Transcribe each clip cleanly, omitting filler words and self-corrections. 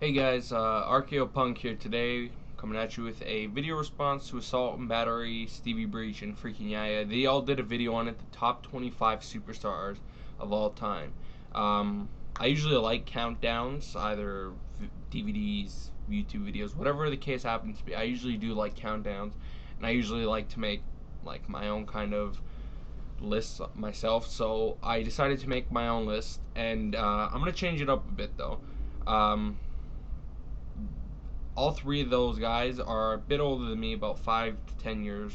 Hey guys, RKO Punk here today, coming at you with a video response to Assault and Battery, Stevie Breach, and Freaking Yaya. They all did a video on it, the top 25 superstars of all time. I usually like countdowns, either DVDs, YouTube videos, whatever the case happens to be. I usually do like countdowns, and I usually like to make like my own kind of list myself. So I decided to make my own list, and I'm gonna change it up a bit though. All three of those guys are a bit older than me, about 5 to 10 years.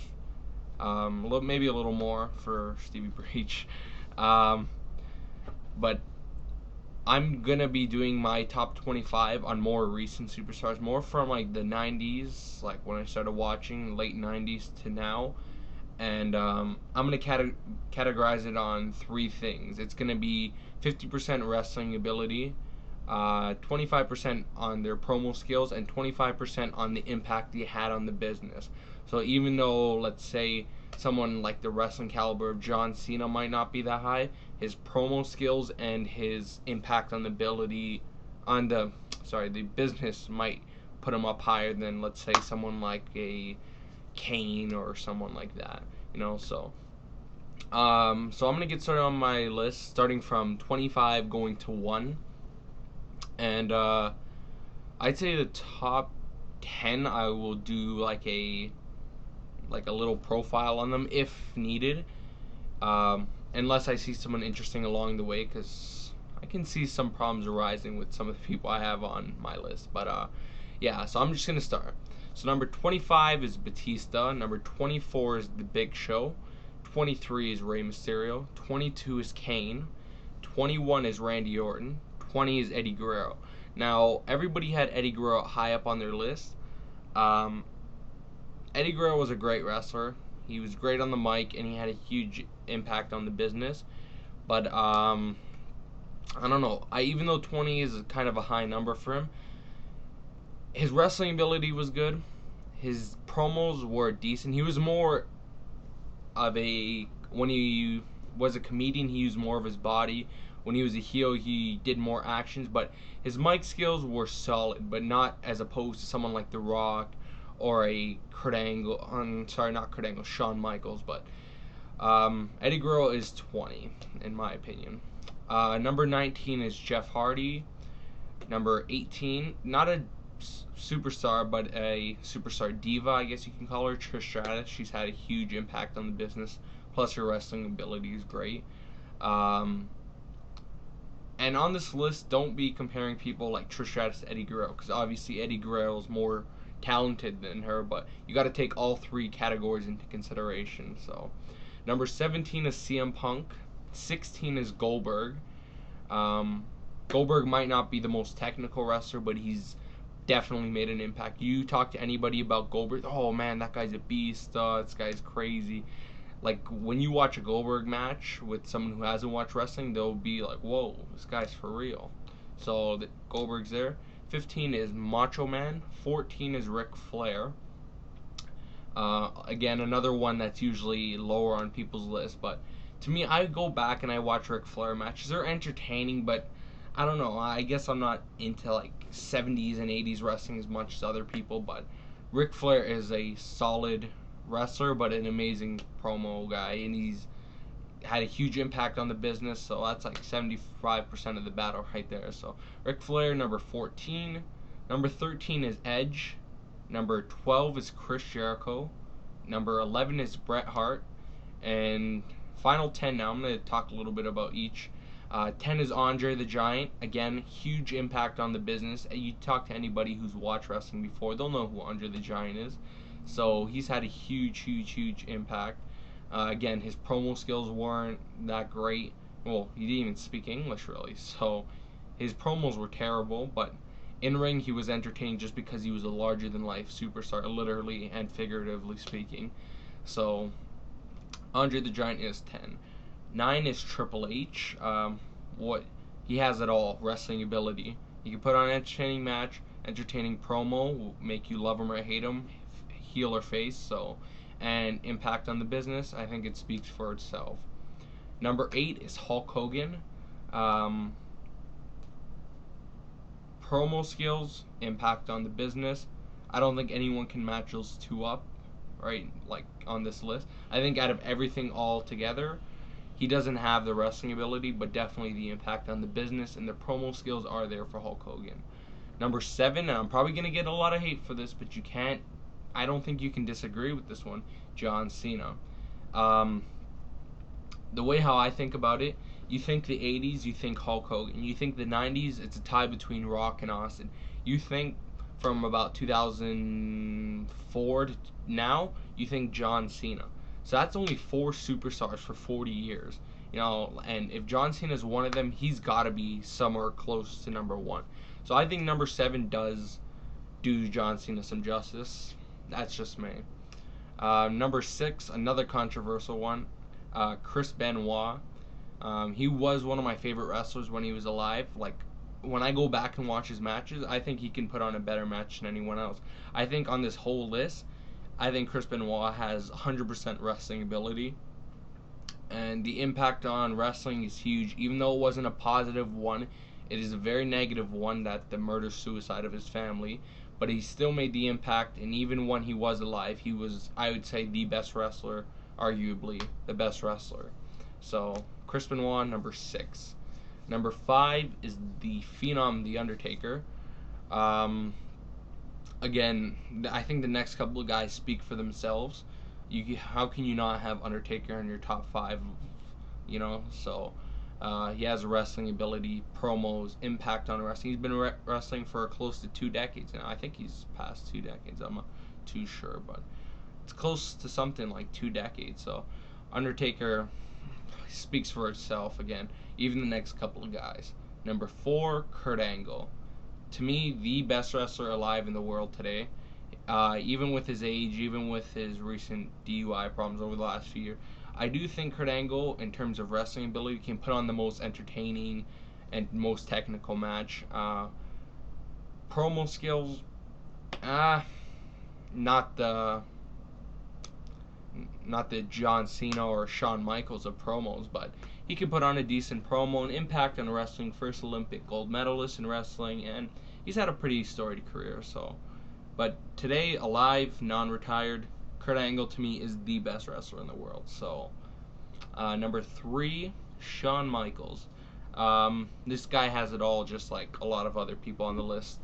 Maybe a little more for Stevie Breach. Um, but I'm gonna be doing my top 25 on more recent superstars, more from like the 90s, like when I started watching, late 90s to now. And I'm gonna categorize it on three things. It's gonna be 50% wrestling ability, 25% on their promo skills, and 25% on the impact he had on the business. So even though, let's say, someone like the wrestling caliber of John Cena might not be that high, his promo skills and his impact on the business might put him up higher than, let's say, someone like a Kane or someone like that. So I'm gonna get started on my list, starting from 25 going to 1. And I'd say the top 10 I will do like a little profile on them if needed, unless I see someone interesting along the way, because I can see some problems arising with some of the people I have on my list. But yeah, so I'm just gonna start. So number 25 is Batista, number 24 is The Big Show, 23 is Rey Mysterio, 22 is Kane, 21 is Randy Orton, 20 is Eddie Guerrero. Now, everybody had Eddie Guerrero high up on their list. Eddie Guerrero was a great wrestler. He was great on the mic, and he had a huge impact on the business. But I don't know. Even though 20 is kind of a high number for him, his wrestling ability was good. His promos were decent. He was more of when he was a comedian, he used more of his body. When he was a heel, he did more actions, but his mic skills were solid, but not as opposed to someone like The Rock or a Kurt Angle. Not Kurt Angle, Shawn Michaels. But Eddie Guerrero is 20, in my opinion. Number 19 is Jeff Hardy. Number 18, not a superstar, but a superstar diva, I guess you can call her, Trish Stratus. She's had a huge impact on the business. Plus, her wrestling ability is great. And on this list, don't be comparing people like Trish Stratus to Eddie Guerrero, because obviously Eddie Guerrero is more talented than her, but you got to take all three categories into consideration. So, number 17 is CM Punk, 16 is Goldberg. Goldberg might not be the most technical wrestler, but he's definitely made an impact. You talk to anybody about Goldberg, oh man, that guy's a beast, this guy's crazy. Like, when you watch a Goldberg match with someone who hasn't watched wrestling, they'll be like, whoa, this guy's for real. So Goldberg's there. 15 is Macho Man. 14 is Ric Flair. Again, another one that's usually lower on people's list, but to me, I go back and I watch Ric Flair matches. They're entertaining, but I don't know. I guess I'm not into like 70s and 80s wrestling as much as other people, but Ric Flair is a solid wrestler, but an amazing promo guy, and he's had a huge impact on the business. So that's like 75% of the battle right there. So Ric Flair, number 14. Number 13 is Edge. Number 12 is Chris Jericho. Number 11 is Bret Hart. And final 10 now, I'm going to talk a little bit about each. 10 is Andre the Giant. Again, huge impact on the business. You talk to anybody who's watched wrestling before, they'll know who Andre the Giant is. So he's had a huge impact. Again, his promo skills weren't that great. Well, he didn't even speak English really, so his promos were terrible, but in ring he was entertaining just because he was a larger than life superstar, literally and figuratively speaking. So Andre the Giant is 10. 9 is Triple H. He has it all: wrestling ability. He can put on an entertaining match, entertaining promo, will make you love him or hate him, heel or face. So, and impact on the business, I think it speaks for itself. Number 8 is Hulk Hogan. promo skills, impact on the business, I don't think anyone can match those two up, right? Like on this list. I think out of everything all together, he doesn't have the wrestling ability, but definitely the impact on the business and the promo skills are there for Hulk Hogan. Number 7, and I'm probably going to get a lot of hate for this, but I don't think you can disagree with this one, John Cena. The way how I think about it, you think the 80s, you think Hulk Hogan. You think the 90s, it's a tie between Rock and Austin. You think from about 2004 to now, you think John Cena. So that's only 4 superstars for 40 years. And if John Cena is one of them, he's got to be somewhere close to number 1. So I think number 7 does do John Cena some justice. That's just me. Number 6, another controversial one, Chris Benoit. He was one of my favorite wrestlers when he was alive. Like, when I go back and watch his matches, I think he can put on a better match than anyone else. I think on this whole list, I think Chris Benoit has 100% wrestling ability. And the impact on wrestling is huge. Even though it wasn't a positive one, it is a very negative one, that the murder-suicide of his family. But he still made the impact, and even when he was alive, he was, I would say, the best wrestler, arguably the best wrestler. So, Chris Benoit, number 6. Number 5 is the Phenom, The Undertaker. Again, I think the next couple of guys speak for themselves. How can you not have Undertaker in your top 5? So he has wrestling ability, promos, impact on wrestling. He's been wrestling for close to 2 decades now. I think he's past 2 decades. I'm not too sure, but it's close to something like 2 decades. So Undertaker speaks for itself again. Even the next couple of guys. Number 4, Kurt Angle. To me, the best wrestler alive in the world today. Even with his age, even with his recent DUI problems over the last few years, I do think Kurt Angle, in terms of wrestling ability, can put on the most entertaining and most technical match. Promo skills, not the John Cena or Shawn Michaels of promos, but he can put on a decent promo and impact on wrestling. First Olympic gold medalist in wrestling, and he's had a pretty storied career. But today, alive, non-retired, Kurt Angle to me is the best wrestler in the world. So, number 3, Shawn Michaels. This guy has it all, just like a lot of other people on the list.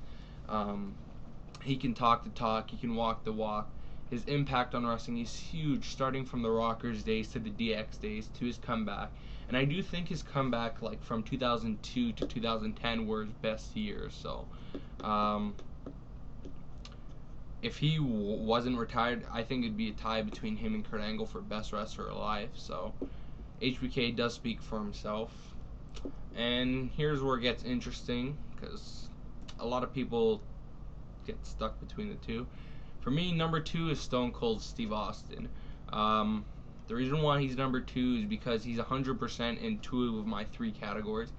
He can talk the talk, he can walk the walk. His impact on wrestling is huge, starting from the Rockers days to the DX days to his comeback. And I do think his comeback, like from 2002 to 2010, were his best years. So, if he wasn't retired, I think it'd be a tie between him and Kurt Angle for best wrestler alive. So, HBK does speak for himself. And here's where it gets interesting, because a lot of people get stuck between the two. For me, number 2 is Stone Cold Steve Austin. The reason why he's number 2 is because he's 100% in 2 of my 3 categories.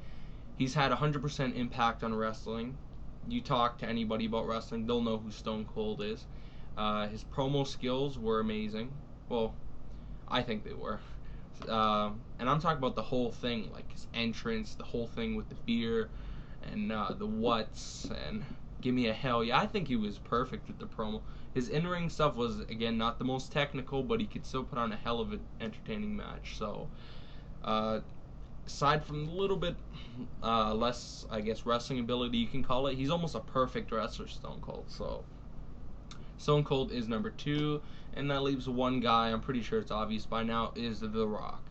He's had 100% impact on wrestling. You talk to anybody about wrestling, they'll know who Stone Cold is. His promo skills were amazing. Well, I think they were. And I'm talking about the whole thing, like his entrance, the whole thing with the beer, and the what's, and give me a hell yeah. I think he was perfect with the promo. His in-ring stuff was, again, not the most technical, but he could still put on a hell of an entertaining match. So, aside from a little bit less, I guess, wrestling ability, you can call it, he's almost a perfect wrestler, Stone Cold. So, Stone Cold is number 2, and that leaves one guy, I'm pretty sure it's obvious by now, is The Rock.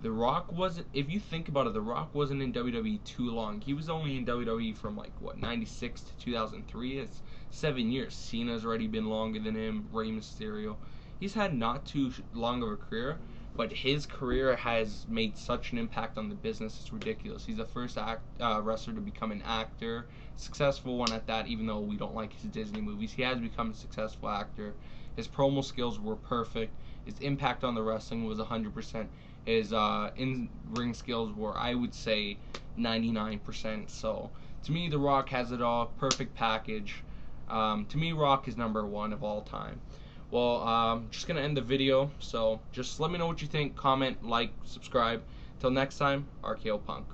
The Rock wasn't, if you think about it, The Rock wasn't in WWE too long. He was only in WWE from 96 to 2003. It's 7 years. Cena's already been longer than him. Rey Mysterio. He's had not too long of a career, but his career has made such an impact on the business. It's ridiculous. He's the first wrestler to become an actor, successful one at that, even though we don't like his Disney movies. He has become a successful actor. His promo skills were perfect. His impact on the wrestling was 100%. His in-ring skills were, I would say, 99%. So, to me, The Rock has it all. Perfect package. To me, Rock is number 1 of all time. Well, just going to end the video. So, just let me know what you think. Comment, like, subscribe. Till next time, RKO Punk.